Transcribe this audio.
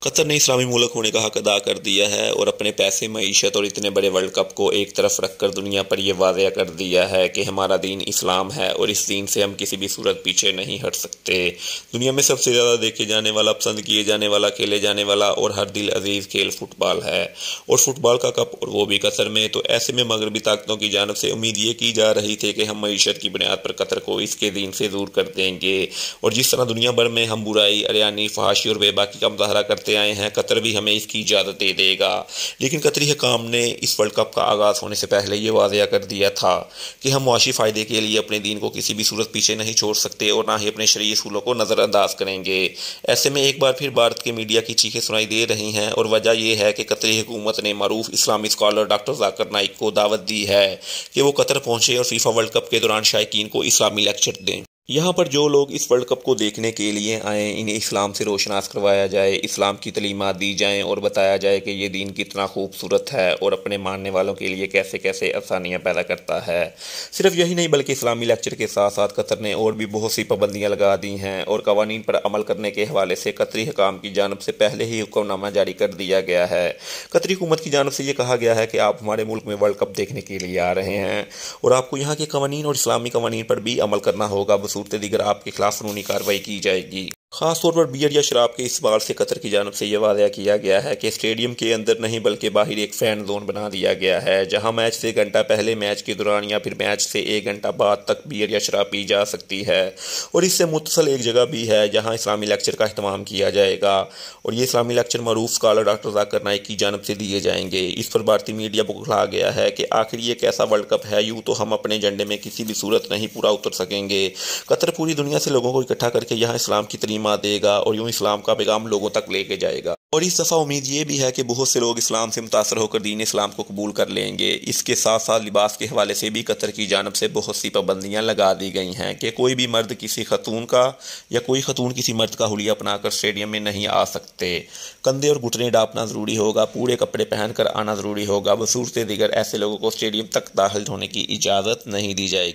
قطر نے اسلامی ملک ہونے کا حق ادا کر دیا ہے اور اپنے پیسے، معیشت اور اتنے بڑے ورلڈ کپ کو ایک طرف رکھ کر دنیا پر یہ واضح کر دیا ہے کہ ہمارا دین اسلام ہے اور اس دین سے ہم کسی بھی صورت پیچھے نہیں ہٹ سکتے۔ دنیا میں سب سے زیادہ دیکھے جانے والا، پسند کیے جانے والا، کھیلے جانے والا اور ہر دل عزیز کھیل فٹ بال ہے، اور فٹ بال کا کپ، اور وہ بھی قطر میں۔ تو ایسے میں مغربی طاقتوں کی جانب سے امید یہ کی جا رہی تھی کہ ہم معیشت کی بنیاد پر قطر کو اس کے دین سے دور کر دیں گے، اور جس طرح دنیا بھر میں ہم برائی، اریانی، فحاشی اور بے باکی کا مظاہرہ کرتے آئے ہیں، قطر بھی ہمیں اس کی اجازت دے دے گا۔ لیکن قطری حکام نے اس ورلڈ کپ کا آغاز ہونے سے پہلے یہ واضح کر دیا تھا کہ ہم معاشی فائدے کے لیے اپنے دین کو کسی بھی صورت پیچھے نہیں چھوڑ سکتے اور نہ ہی اپنے شرعی اصولوں کو نظر انداز کریں گے۔ ایسے میں ایک بار پھر بھارت کے میڈیا کی چیخیں سنائی دے رہی ہیں، اور وجہ یہ ہے کہ قطری حکومت نے معروف اسلامی اسکالر ڈاکٹر ذاکر نائک کو دعوت دی ہے کہ وہ قطر پہنچیں اور فیفا ورلڈ کپ کے دوران شائقین کو اسلامی لیکچر دیں۔ یہاں پر جو لوگ اس ورلڈ کپ کو دیکھنے کے لیے آئیں، انہیں اسلام سے روشناس کروایا جائے، اسلام کی تعلیمات دی جائیں اور بتایا جائے کہ یہ دین کتنا خوبصورت ہے اور اپنے ماننے والوں کے لیے کیسے کیسے آسانیاں پیدا کرتا ہے۔ صرف یہی نہیں بلکہ اسلامی لیکچر کے ساتھ ساتھ قطر نے اور بھی بہت سی پابندیاں لگا دی ہیں، اور قوانین پر عمل کرنے کے حوالے سے قطری حکام کی جانب سے پہلے ہی حکم نامہ جاری کر دیا گیا ہے۔ قطری حکومت کی جانب سے یہ کہا گیا ہے کہ آپ ہمارے ملک میں ورلڈ کپ دیکھنے کے لیے آ رہے ہیں اور آپ کو یہاں کے قوانین اور اسلامی قوانین پر بھی عمل کرنا ہوگا، بصورت دیگر آپ کے خلاف قانونی کارروائی کی جائے گی۔ خاص طور پر بیئر یا شراب کے استعمال سے قطر کی جانب سے یہ واضح کیا گیا ہے کہ اسٹیڈیم کے اندر نہیں بلکہ باہر ایک فین زون بنا دیا گیا ہے، جہاں میچ سے گھنٹہ پہلے، میچ کے دوران یا پھر میچ سے 1 گھنٹہ بعد تک بیئر یا شراب پی جا سکتی ہے، اور اس سے متصل ایک جگہ بھی ہے جہاں اسلامی لیکچر کا اہتمام کیا جائے گا، اور یہ اسلامی لیکچر معروف اسکالر ڈاکٹر ذاکر نائک کی جانب سے دیے جائیں گے۔ اس پر بھارتی میڈیا بکھلا گیا ہے کہ آخر یہ کیسا ورلڈ کپ ہے، یوں تو ہم اپنے ایجنڈے میں کسی بھی صورت نہیں پورا اتر سکیں گے۔ قطر پوری دنیا سے لوگوں کو اکٹھا کر کے یہاں اسلام کی تعلیمات دے گا اور اسلام کا پیغام لوگوں تک لے کے جائے گا، اور اس دفعہ امید یہ بھی ہے کہ بہت سے لوگ اسلام سے متاثر ہو کر دین اسلام کو قبول کر لیں گے۔ اس کے ساتھ ساتھ لباس کے حوالے سے بھی قطر کی جانب سے بہت سی پابندیاں لگا دی گئی ہیں کہ کوئی بھی مرد کسی خاتون کا یا کوئی خاتون کسی مرد کا حلیہ اپنا کر اسٹیڈیم میں نہیں آ سکتے، کندھے اور گھٹنے ڈھانپنا ضروری ہوگا، پورے کپڑے پہن کر آنا ضروری ہوگا، بصورت دیگر ایسے لوگوں کو اسٹیڈیم تک داخل ہونے کی اجازت نہیں دی جائے گی۔